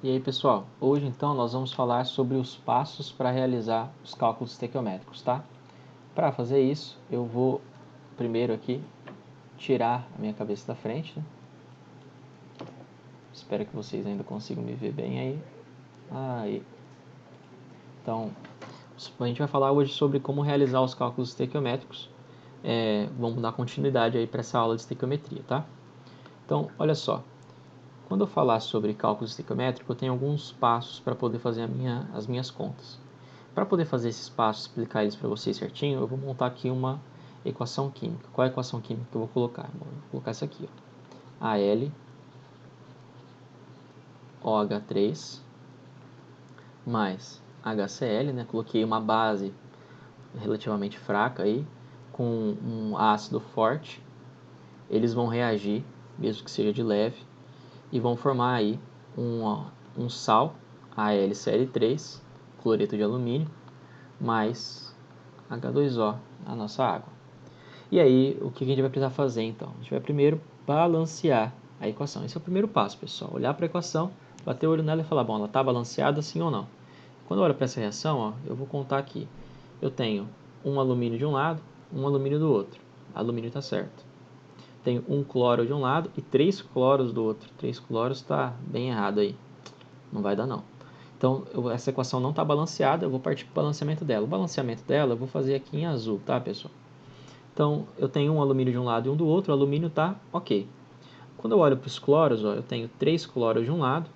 E aí pessoal, hoje então nós vamos falar sobre os passos para realizar os cálculos estequiométricos, tá? Para fazer isso, eu vou primeiro aqui tirar a minha cabeça da frente, né? Espero que vocês ainda consigam me ver bem aí. Aí. Então, a gente vai falar hoje sobre como realizar os cálculos estequiométricos. Vamos dar continuidade aí para essa aula de estequiometria, tá? Então, olha só. Quando eu falar sobre cálculo estequiométrico, eu tenho alguns passos para poder fazer as minhas contas. Para poder fazer esses passos, explicar eles para vocês certinho, eu vou montar aqui uma equação química. Qual é a equação química que eu vou colocar? Bom, eu vou colocar essa aqui, ó. AlOH3 mais HCl, né? Coloquei uma base relativamente fraca aí, com um ácido forte. Eles vão reagir, mesmo que seja de leve, e vão formar aí um sal, AlCl3, cloreto de alumínio, mais H2O, a nossa água. E aí, o que a gente vai precisar fazer então? A gente vai primeiro balancear a equação. Esse é o primeiro passo, pessoal. Olhar para a equação, bater o olho nela e falar, bom, ela está balanceada sim ou não. Quando eu olho para essa reação, ó, eu vou contar aqui. Eu tenho um alumínio de um lado, um alumínio do outro. Alumínio está certo. Tenho um cloro de um lado e 3 cloros do outro. 3 cloros está bem errado aí. Não vai dar não. Então, essa equação não está balanceada, eu vou partir para o balanceamento dela. O balanceamento dela eu vou fazer aqui em azul, tá, pessoal? Então, eu tenho um alumínio de um lado e um do outro, o alumínio está ok. Quando eu olho para os cloros, ó, eu tenho 3 cloros de um lado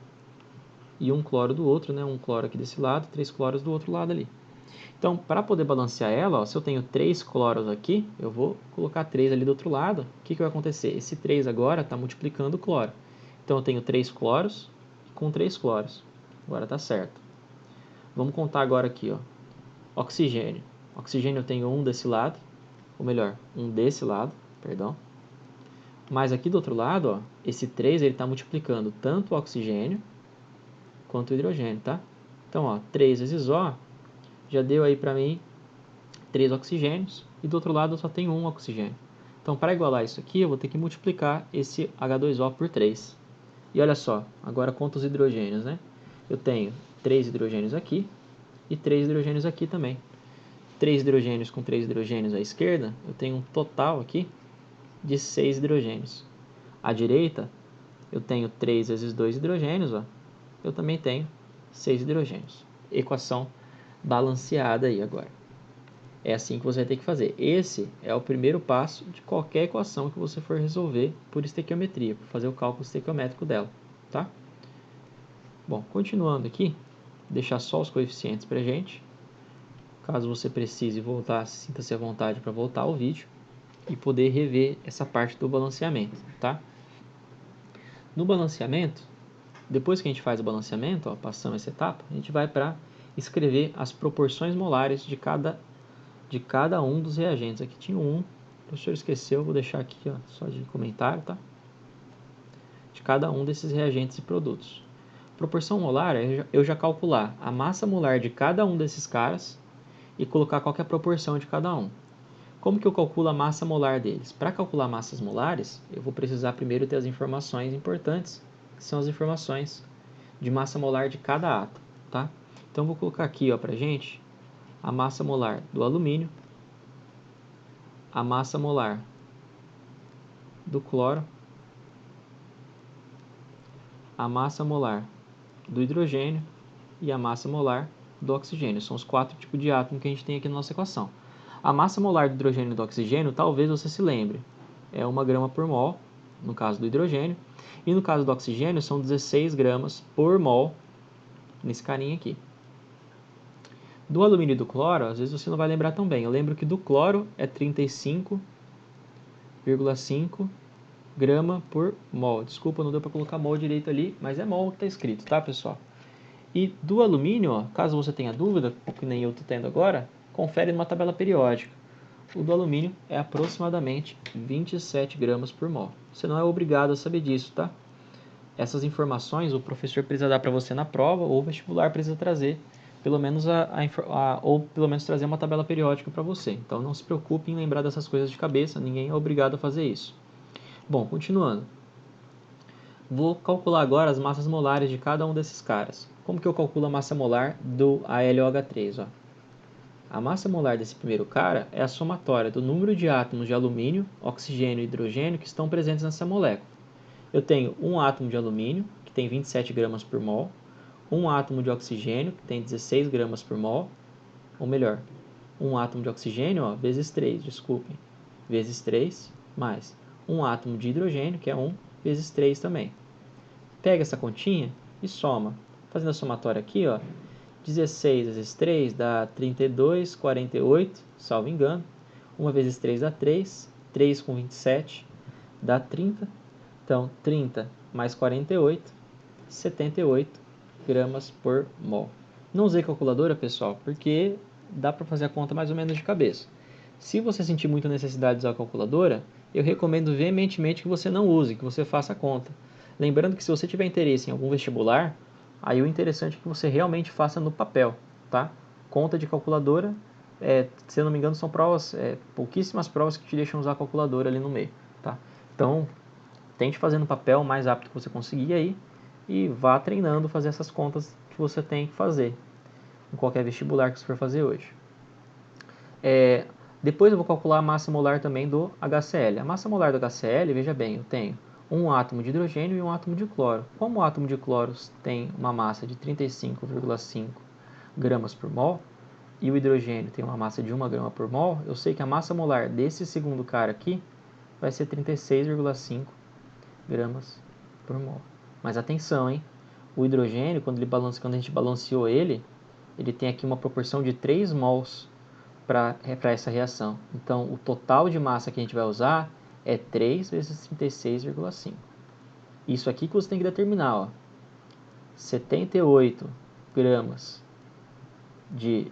e um cloro do outro, né? Um cloro aqui desse lado, 3 cloros do outro lado ali. Então, para poder balancear ela, ó, se eu tenho 3 cloros aqui, eu vou colocar 3 ali do outro lado. O que vai acontecer? Esse 3 agora está multiplicando o cloro. Então, eu tenho 3 cloros com 3 cloros. Agora está certo. Vamos contar agora aqui, ó. Oxigênio. Oxigênio eu tenho um desse lado, ou melhor, um desse lado, perdão. Mas aqui do outro lado, ó, esse 3 está multiplicando tanto o oxigênio quanto o hidrogênio, tá? Então, ó, 3 vezes O já deu aí para mim 3 oxigênios, e do outro lado eu só tenho um oxigênio. Então, para igualar isso aqui, eu vou ter que multiplicar esse H2O por 3. E olha só, agora conta os hidrogênios, né? Eu tenho 3 hidrogênios aqui e 3 hidrogênios aqui também. 3 hidrogênios com 3 hidrogênios à esquerda, eu tenho um total aqui de 6 hidrogênios. À direita, eu tenho 3 vezes 2 hidrogênios, ó. Eu também tenho 6 hidrogênios. Equação balanceada aí agora. É assim que você vai ter que fazer. Esse é o primeiro passo de qualquer equação que você for resolver por estequiometria, por fazer o cálculo estequiométrico dela, tá? Bom, continuando aqui, deixar só os coeficientes para a gente. Caso você precise voltar, sinta-se à vontade para voltar ao vídeo e poder rever essa parte do balanceamento, tá? No balanceamento, depois que a gente faz o balanceamento, ó, passamos essa etapa, a gente vai para escrever as proporções molares de cada um dos reagentes. Aqui tinha um, o professor esqueceu, vou deixar aqui ó, só de comentário, tá? De cada um desses reagentes e produtos. Proporção molar é eu já calcular a massa molar de cada um desses caras e colocar qual que é a proporção de cada um. Como que eu calculo a massa molar deles? Para calcular massas molares, eu vou precisar primeiro ter as informações importantes, que são as informações de massa molar de cada átomo, tá? Então, vou colocar aqui para a gente a massa molar do alumínio, a massa molar do cloro, a massa molar do hidrogênio e a massa molar do oxigênio. São os 4 tipos de átomo que a gente tem aqui na nossa equação. A massa molar do hidrogênio e do oxigênio, talvez você se lembre, é 1 grama por mol, no caso do hidrogênio, e no caso do oxigênio são 16 gramas por mol, nesse carinha aqui. Do alumínio e do cloro, às vezes você não vai lembrar tão bem. Eu lembro que do cloro é 35,5 grama por mol. Desculpa, não deu para colocar mol direito ali, mas é mol que está escrito, tá, pessoal? E do alumínio, ó, caso você tenha dúvida, que nem eu estou tendo agora, confere numa tabela periódica. O do alumínio é aproximadamente 27 gramas por mol. Você não é obrigado a saber disso, tá? Essas informações o professor precisa dar para você na prova ou o vestibular precisa trazer, pelo menos ou pelo menos trazer uma tabela periódica para você. Então não se preocupe em lembrar dessas coisas de cabeça, ninguém é obrigado a fazer isso. Bom, continuando. Vou calcular agora as massas molares de cada um desses caras. Como que eu calculo a massa molar do AlOH3? Ó? A massa molar desse primeiro cara é a somatória do número de átomos de alumínio, oxigênio e hidrogênio que estão presentes nessa molécula. Eu tenho um átomo de alumínio, que tem 27 gramas por mol, um átomo de oxigênio, que tem 16 gramas por mol, ou melhor, um átomo de oxigênio, ó, vezes 3, desculpem, vezes 3, mais um átomo de hidrogênio, que é 1, vezes 3 também. Pega essa continha e soma. Fazendo a somatória aqui, ó, 16 vezes 3 dá 32, 48, salvo engano. 1 vezes 3 dá 3, 3 com 27 dá 30. Então, 30 mais 48, 78 gramas por mol. Não usei calculadora, pessoal, porque dá para fazer a conta mais ou menos de cabeça. Se você sentir muita necessidade de usar a calculadora, eu recomendo veementemente que você não use, que você faça a conta. Lembrando que se você tiver interesse em algum vestibular, aí o interessante é que você realmente faça no papel, tá? Conta de calculadora, se eu não me engano, são provas, pouquíssimas provas que te deixam usar a calculadora ali no meio, tá? Então, tente fazer no papel o mais rápido que você conseguir aí e vá treinando fazer essas contas que você tem que fazer em qualquer vestibular que você for fazer hoje. Depois eu vou calcular a massa molar também do HCl. A massa molar do HCl, veja bem, eu tenho um átomo de hidrogênio e um átomo de cloro. Como o átomo de cloro tem uma massa de 35,5 gramas por mol e o hidrogênio tem uma massa de 1 grama por mol, eu sei que a massa molar desse segundo cara aqui vai ser 36,5 gramas por mol. Mas atenção, hein? O hidrogênio, quando a gente balanceou ele tem aqui uma proporção de 3 mols para essa reação. Então, o total de massa que a gente vai usar é 3 vezes 36,5. Isso aqui que você tem que determinar, ó. 78 gramas de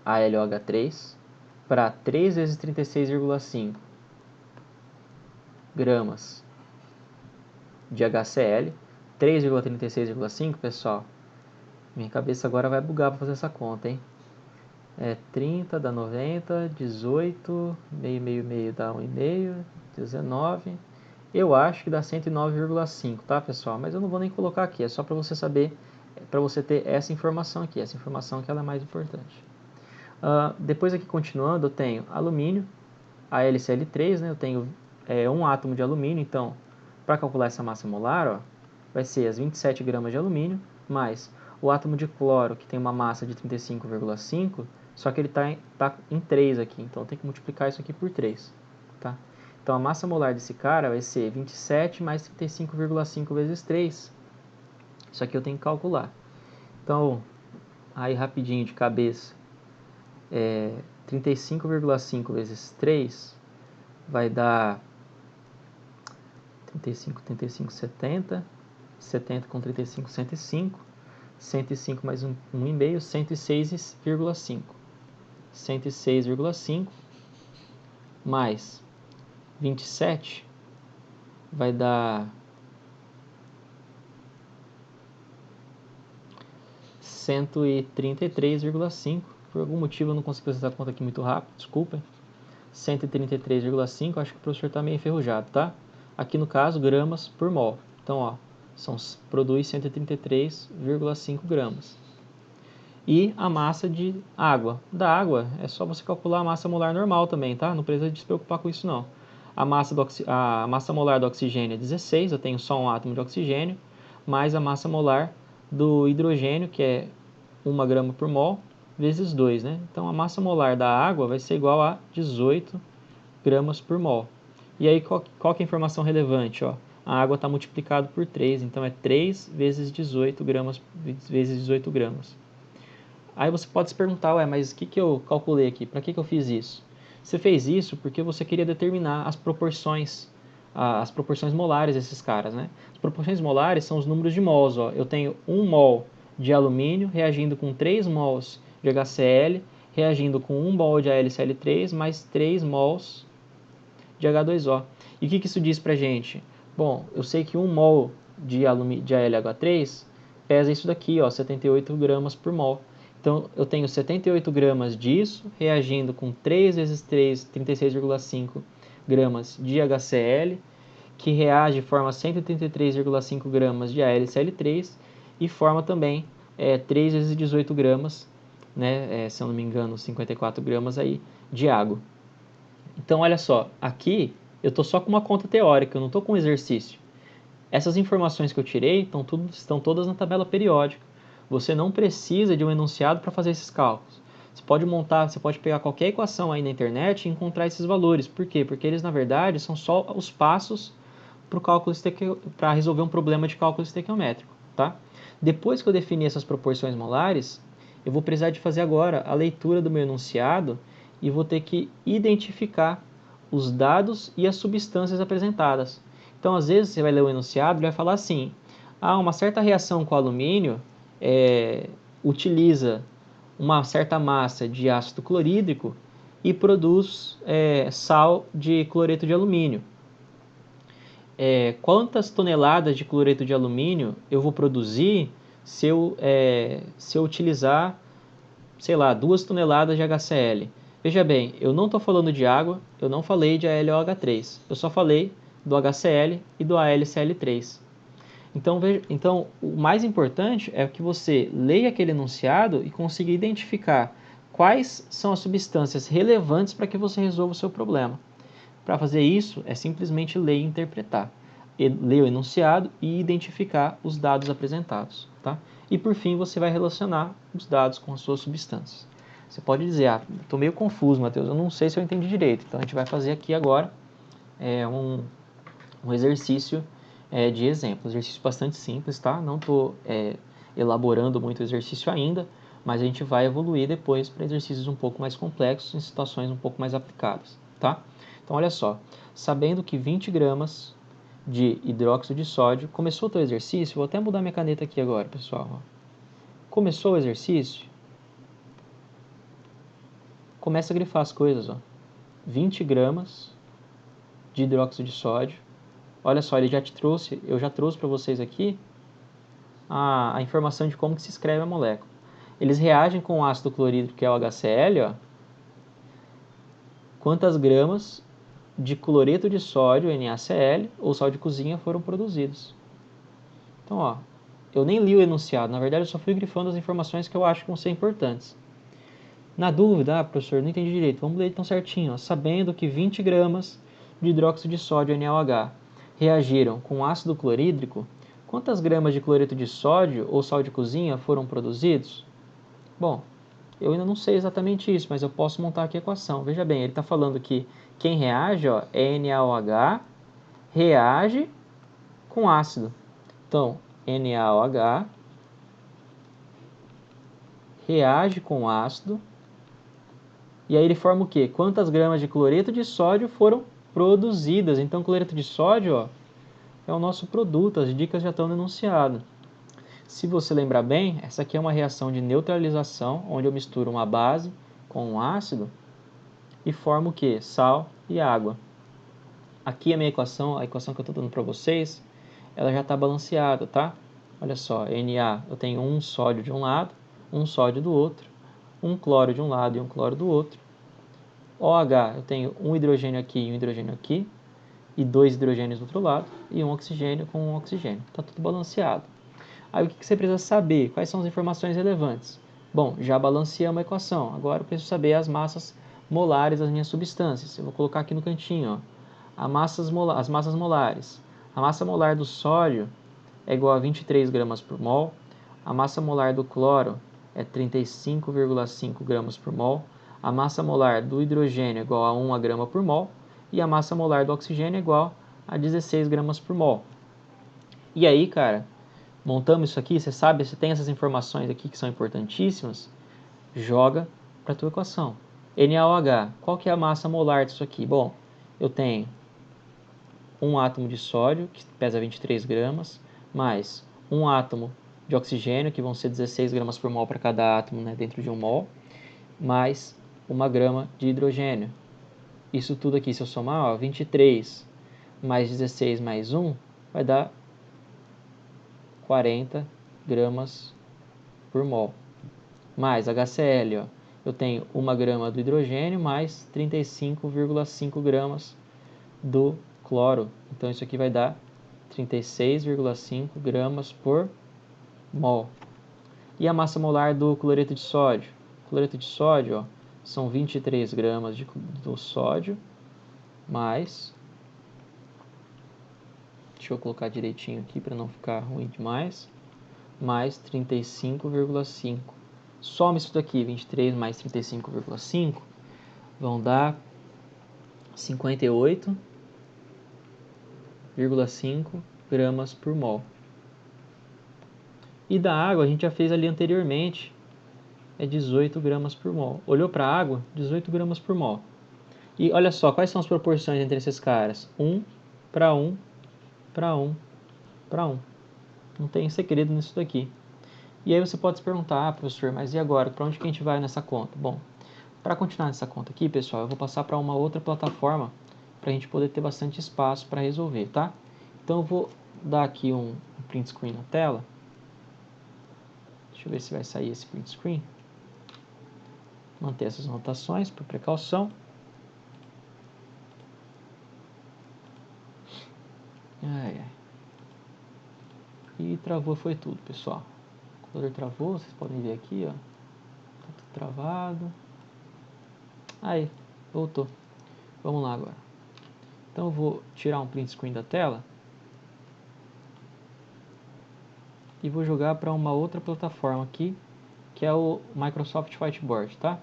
AlOH3 para 3 vezes 36,5 gramas de HCl. 3,36,5, pessoal. Minha cabeça agora vai bugar para fazer essa conta, hein? 30 dá 90, 18, meio dá 1,5, 19. Eu acho que dá 109,5, tá, pessoal? Mas eu não vou nem colocar aqui, é só para você saber, para você ter essa informação aqui, essa informação que ela é mais importante. Depois aqui continuando, eu tenho alumínio, AlCl3, né? Eu tenho um átomo de alumínio, então, para calcular essa massa molar, ó, vai ser as 27 gramas de alumínio, mais o átomo de cloro, que tem uma massa de 35,5, só que ele está em 3 aqui, então tem que multiplicar isso aqui por 3. Tá? Então a massa molar desse cara vai ser 27 mais 35,5 vezes 3. Isso aqui eu tenho que calcular. Então, aí rapidinho de cabeça, 35,5 vezes 3 vai dar 35, 70. 70 com 35, 105. 105 mais 1,5, 106,5. 106,5 mais 27 vai dar 133,5. Por algum motivo eu não consigo fazer essa conta aqui muito rápido, desculpem. 133,5, acho que o professor está meio enferrujado, tá? Aqui no caso, gramas por mol. Então, ó, produz 133,5 gramas. E a massa de água. Da água, é só você calcular a massa molar normal também, tá? Não precisa de se preocupar com isso, não. A massa molar do oxigênio é 16, eu tenho só um átomo de oxigênio, mais a massa molar do hidrogênio, que é 1 grama por mol, vezes 2, né? Então, a massa molar da água vai ser igual a 18 gramas por mol. E aí, qual que é a informação relevante? Ó? A água está multiplicado por 3, então é 3 vezes 18 gramas, vezes 18 gramas. Aí você pode se perguntar, mas o que eu calculei aqui? Para que eu fiz isso? Você fez isso porque você queria determinar as proporções molares desses caras, né? As proporções molares são os números de mols, ó. Eu tenho 1 mol de alumínio reagindo com 3 mols de HCl, reagindo com 1 mol de AlCl3, mais 3 mols de H2O. E o que isso diz pra gente? Bom, eu sei que 1 mol de AlH3 pesa isso daqui, ó, 78 gramas por mol. Então, eu tenho 78 gramas disso, reagindo com 3 vezes 3, 36,5 gramas de HCl, que reage e forma 133,5 gramas de AlCl3 e forma também 3 vezes 18 gramas, né, se eu não me engano, 54 gramas aí de água. Então, olha só, aqui eu estou só com uma conta teórica, eu não estou com um exercício. Essas informações que eu tirei estão todas na tabela periódica. Você não precisa de um enunciado para fazer esses cálculos. Você pode pegar qualquer equação aí na internet e encontrar esses valores. Por quê? Porque eles, na verdade, são só os passos para resolver um problema de cálculo estequiométrico. Tá? Depois que eu definir essas proporções molares, eu vou precisar de fazer agora a leitura do meu enunciado e vou ter que identificar os dados e as substâncias apresentadas. Então, às vezes, você vai ler o enunciado e vai falar assim, uma certa reação com alumínio utiliza uma certa massa de ácido clorídrico e produz sal de cloreto de alumínio. Quantas toneladas de cloreto de alumínio eu vou produzir se eu utilizar, sei lá, 2 toneladas de HCl? Veja bem, eu não estou falando de água, eu não falei de AlOH3, eu só falei do HCl e do AlCl3. Então, o mais importante é que você leia aquele enunciado e consiga identificar quais são as substâncias relevantes para que você resolva o seu problema. Para fazer isso, é simplesmente ler e interpretar. Ler o enunciado e identificar os dados apresentados. Tá? E, por fim, você vai relacionar os dados com as suas substâncias. Você pode dizer, estou meio confuso, Matheus, eu não sei se eu entendi direito. Então, a gente vai fazer aqui agora um exercício de exemplo. Exercício bastante simples, tá? Não estou elaborando muito o exercício ainda, mas a gente vai evoluir depois para exercícios um pouco mais complexos, em situações um pouco mais aplicadas, tá? Então, olha só, sabendo que 20 gramas de hidróxido de sódio, começou o teu exercício, vou até mudar minha caneta aqui agora, pessoal. Começou o exercício, começa a grifar as coisas, ó. 20 gramas de hidróxido de sódio. Olha só, eu já trouxe para vocês aqui a informação de como que se escreve a molécula. Eles reagem com o ácido clorídrico, que é o HCl, ó. Quantas gramas de cloreto de sódio, NaCl, ou sal de cozinha foram produzidos. Então, ó, eu nem li o enunciado, na verdade eu só fui grifando as informações que eu acho que vão ser importantes. Na dúvida, professor, não entendi direito, vamos ler então certinho. Ó. Sabendo que 20 gramas de hidróxido de sódio, NaOH, reagiram com ácido clorídrico, quantas gramas de cloreto de sódio ou sal de cozinha foram produzidos? Bom, eu ainda não sei exatamente isso, mas eu posso montar aqui a equação. Veja bem, ele está falando que quem reage é NaOH, reage com ácido. Então, NaOH reage com ácido. E aí ele forma o quê? Quantas gramas de cloreto de sódio foram produzidas? Então, cloreto de sódio é o nosso produto, as dicas já estão no enunciado. Se você lembrar bem, essa aqui é uma reação de neutralização, onde eu misturo uma base com um ácido e formo o quê? Sal e água. Aqui a minha equação, a equação que eu estou dando para vocês, ela já está balanceada, tá? Olha só, Na, eu tenho um sódio de um lado, um sódio do outro, um cloro de um lado e um cloro do outro. OH, eu tenho um hidrogênio aqui e um hidrogênio aqui, e 2 hidrogênios do outro lado, e um oxigênio com um oxigênio. Está tudo balanceado. Aí o que você precisa saber? Quais são as informações relevantes? Bom, já balanceamos a equação. Agora eu preciso saber as massas molares das minhas substâncias. Eu vou colocar aqui no cantinho, as massas molares. A massa molar do sódio é igual a 23 gramas por mol. A massa molar do cloro é 35,5 gramas por mol. A massa molar do hidrogênio é igual a 1 grama por mol. E a massa molar do oxigênio é igual a 16 gramas por mol. E aí, cara, montamos isso aqui, você tem essas informações aqui que são importantíssimas, joga para a tua equação. NaOH, qual que é a massa molar disso aqui? Bom, eu tenho um átomo de sódio, que pesa 23 gramas, mais um átomo de oxigênio, que vão ser 16 gramas por mol para cada átomo, né, dentro de um mol, mais 1 grama de hidrogênio. Isso tudo aqui, se eu somar, 23 mais 16 mais 1, vai dar 40 gramas por mol. Mais HCl, eu tenho 1 grama do hidrogênio mais 35,5 gramas do cloro. Então isso aqui vai dar 36,5 gramas por mol. E a massa molar do cloreto de sódio? O cloreto de sódio, ó, são 23 gramas do sódio, mais... Deixa eu colocar direitinho aqui para não ficar ruim demais. Mais 35,5. Soma isso daqui, 23 mais 35,5, vão dar 58,5 gramas por mol. E da água a gente já fez ali anteriormente, é 18 gramas por mol. Olhou para a água? 18 gramas por mol. E olha só, quais são as proporções entre esses caras? 1 para 1 para 1 para 1. Não tem segredo nisso daqui. E aí você pode se perguntar, professor, mas e agora? Para onde que a gente vai nessa conta? Bom, para continuar nessa conta aqui, pessoal, eu vou passar para uma outra plataforma para a gente poder ter bastante espaço para resolver, tá? Então eu vou dar aqui um print screen na tela. Deixa eu ver se vai sair esse print screen. Manter essas anotações por precaução. Ai, ai. E travou, foi tudo, pessoal. O computador travou, vocês podem ver aqui, ó. Tá tudo travado. Aí, voltou. Vamos lá agora. Então eu vou tirar um print screen da tela e vou jogar para uma outra plataforma aqui, que é o Microsoft Whiteboard, tá?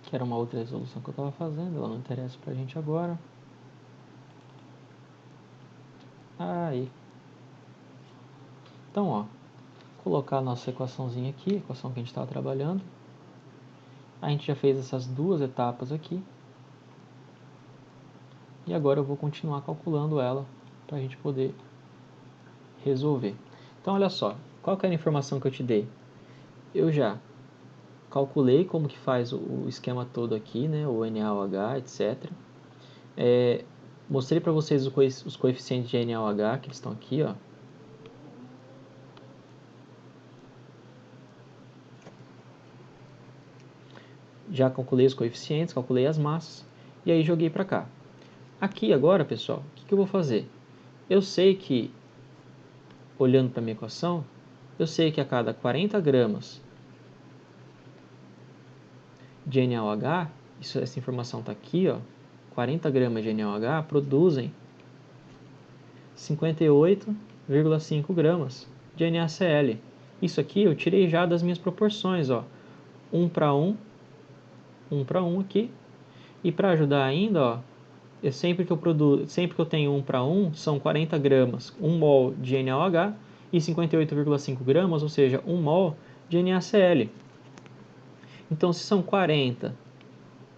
Que era uma outra resolução que eu estava fazendo, ela não interessa pra gente agora. Aí. Então, ó, colocar a nossa equaçãozinha aqui, a equação que a gente estava trabalhando. A gente já fez essas duas etapas aqui. E agora eu vou continuar calculando ela para a gente poder resolver. Então, olha só, qual que era a informação que eu te dei? Eu já calculei como que faz o esquema todo aqui, né, o NaOH, etc. Mostrei para vocês os coeficientes de NaOH, que eles estão aqui, ó. Já calculei os coeficientes, calculei as massas, e aí joguei para cá. Aqui agora, pessoal, o que eu vou fazer? Eu sei que, olhando para a minha equação, eu sei que a cada 40 gramas de NaOH, essa informação está aqui, ó, 40 gramas de NaOH produzem 58,5 gramas de NaCl. Isso aqui eu tirei já das minhas proporções, ó, 1 para 1, 1 para 1 aqui. E para ajudar ainda, ó, sempre que eu tenho 1 para 1, são 40 gramas, 1 mol de NaOH e 58,5 gramas, ou seja, 1 mol de NaCl. Então, se são 40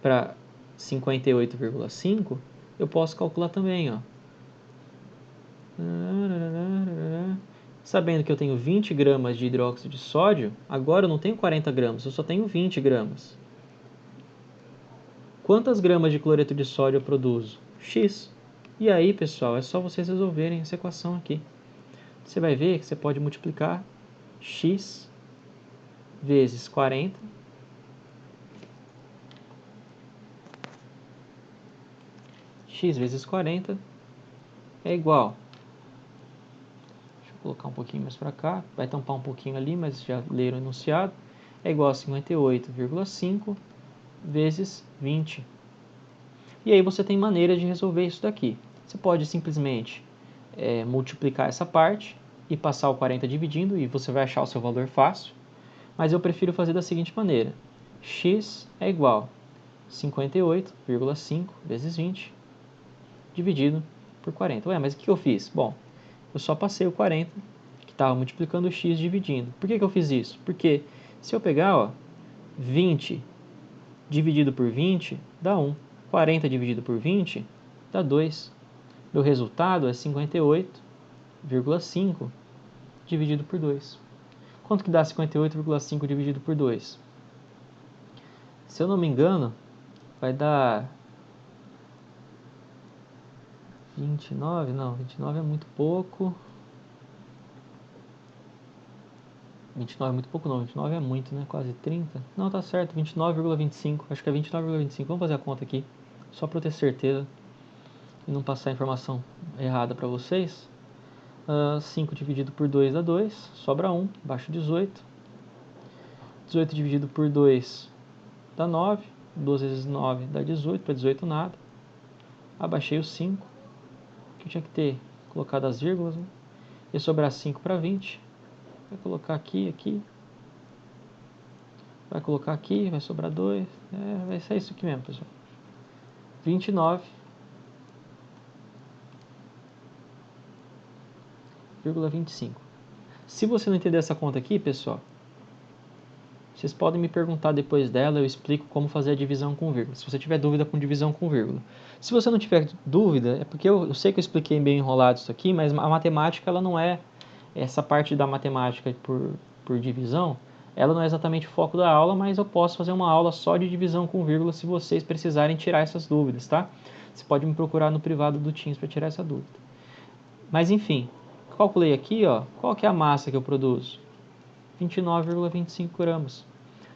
para 58,5, eu posso calcular também, ó. Sabendo que eu tenho 20 gramas de hidróxido de sódio, agora eu não tenho 40 gramas, eu só tenho 20 gramas. Quantas gramas de cloreto de sódio eu produzo? X. E aí, pessoal, é só vocês resolverem essa equação aqui. Você vai ver que você pode multiplicar x vezes 40 x vezes 40 é igual, deixa eu colocar um pouquinho mais para cá, vai tampar um pouquinho ali, mas já leram o enunciado, é igual a 58,5 vezes 20. E aí você tem maneiras de resolver isso daqui. Você pode simplesmente multiplicar essa parte e passar o 40 dividindo, e você vai achar o seu valor fácil, mas eu prefiro fazer da seguinte maneira: x é igual a 58,5 vezes 20 dividido por 40. Ué, mas o que eu fiz? Bom, eu só passei o 40, que estava multiplicando o x dividindo. Por que eu fiz isso? Porque se eu pegar, ó, 20 dividido por 20 dá 1. 40 dividido por 20 dá 2. Meu resultado é 58,5 dividido por 2. Quanto que dá 58,5 dividido por 2? Se eu não me engano, vai dar 29, não, 29 é muito pouco. 29 é muito pouco não, 29 é muito, né? Quase 30. Não, tá certo, 29,25. Acho que é 29,25. Vamos fazer a conta aqui, só para eu ter certeza e não passar a informação errada para vocês. 5 dividido por 2 dá 2, sobra 1, abaixo 18. 18 dividido por 2 dá 9. 12 vezes 9 dá 18, para 18 nada. Abaixei o 5, que eu tinha que ter colocado as vírgulas, né? Ia sobrar 5 para 20. Vai colocar aqui, aqui. Vai colocar aqui, vai sobrar 2. Vai ser isso aqui mesmo, pessoal. 29,25. Se você não entender essa conta aqui, pessoal, vocês podem me perguntar depois dela, eu explico como fazer a divisão com vírgula. Se você tiver dúvida com divisão com vírgula. Se você não tiver dúvida, é porque eu sei que eu expliquei bem enrolado isso aqui, mas a matemática, ela não é essa parte da matemática por divisão, ela não é exatamente o foco da aula, mas eu posso fazer uma aula só de divisão com vírgula se vocês precisarem tirar essas dúvidas, tá? Você pode me procurar no privado do Teams para tirar essa dúvida. Mas enfim, calculei aqui, ó, qual que é a massa que eu produzo? 29,25 gramas.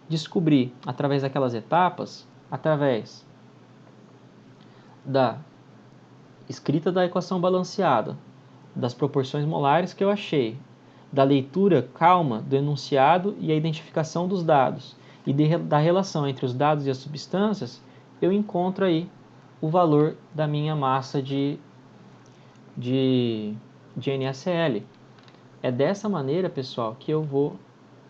Descobri através daquelas etapas, através da escrita da equação balanceada, das proporções molares que eu achei, da leitura calma do enunciado e a identificação dos dados, e da relação entre os dados e as substâncias, eu encontro aí o valor da minha massa de NaCl. É dessa maneira, pessoal, que eu vou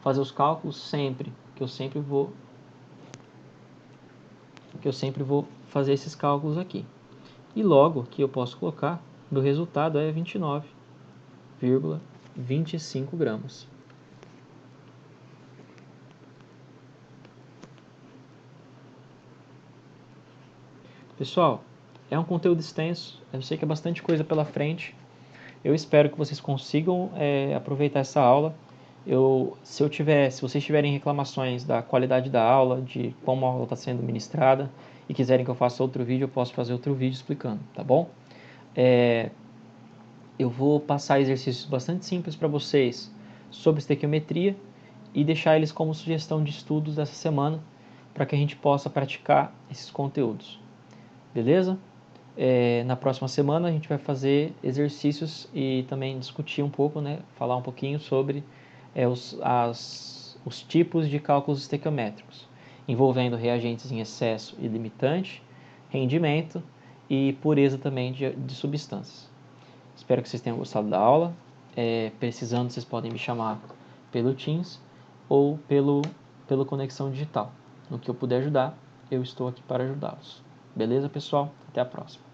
fazer os cálculos sempre, que eu sempre vou fazer esses cálculos aqui. E logo que eu posso colocar, meu resultado é 29,25 gramas. Pessoal, é um conteúdo extenso, eu sei que é bastante coisa pela frente. Eu espero que vocês consigam aproveitar essa aula. Se vocês tiverem reclamações da qualidade da aula, de como a aula está sendo ministrada, e quiserem que eu faça outro vídeo, eu posso fazer outro vídeo explicando, tá bom? Eu vou passar exercícios bastante simples para vocês sobre estequiometria e deixar eles como sugestão de estudos dessa semana, para que a gente possa praticar esses conteúdos. Beleza? Na próxima semana a gente vai fazer exercícios e também discutir um pouco, né, falar um pouquinho sobre os tipos de cálculos estequiométricos, envolvendo reagentes em excesso e limitante, rendimento e pureza também de substâncias. Espero que vocês tenham gostado da aula. Precisando, vocês podem me chamar pelo Teams ou pelo Conexão Digital. No que eu puder ajudar, eu estou aqui para ajudá-los. Beleza, pessoal? Até a próxima.